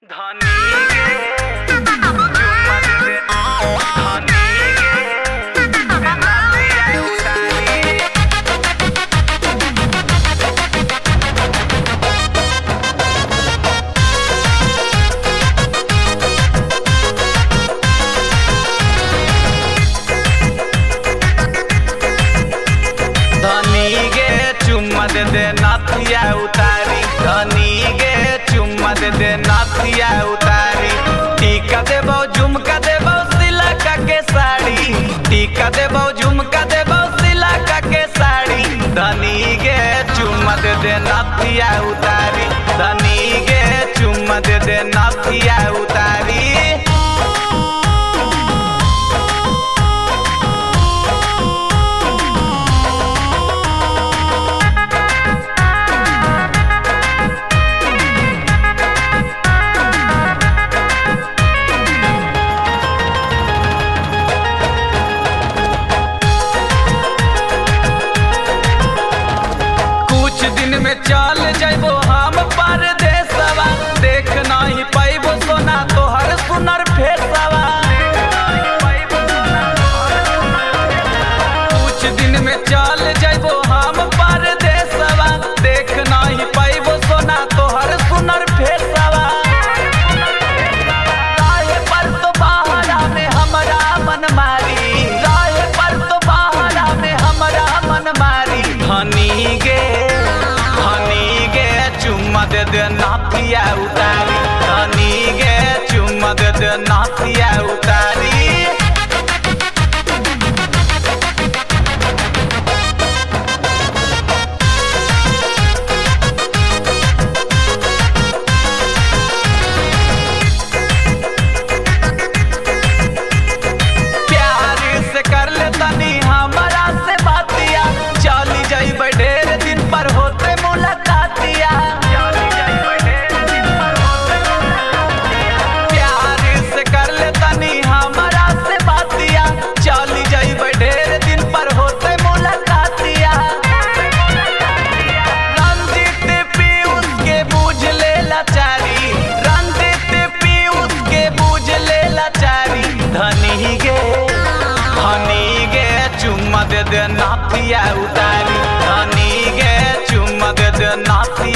धनी गे चुम्मा दे दे धनी गे नाचिया उतारी धनी गे चुम्मा दे दे नाचिया उतारी धनी गे चुम्मा दे दे नाचिया उतारी टीका देबो झुमका देबो सिलका के साड़ी टीका देबो झुमका देबो सिलका के साड़ी धनी गे चुम्मा दे दे नाचिया उतारी धनी गे चुम्मा दे दे नाचिया उतारी में चल जाइबो हम परदेसवा देख नहीं पाइबो सोना तोहर सुनर फेसवा कुछ दिन में चल जाइबो हम परदेसवा देख नहीं पाइबो सोना तोहर सुनर फेसवा राहे पर तो बहारा में हमरा मन मारी राहे पर तो बहारा में हमरा मन मारी धनी गे चुम्मा दे दे नाचिया उतारी धनी गे चुम्मा दे दे नाचिया उतारी प्यार से कर ले तनी हमारा से बातिया चली जाइबे ढेर दिन पर होते मुलाकातिया चुम्मा दे दे नाचिया उतारी धनी गे चुम्मा दे दे नाचिया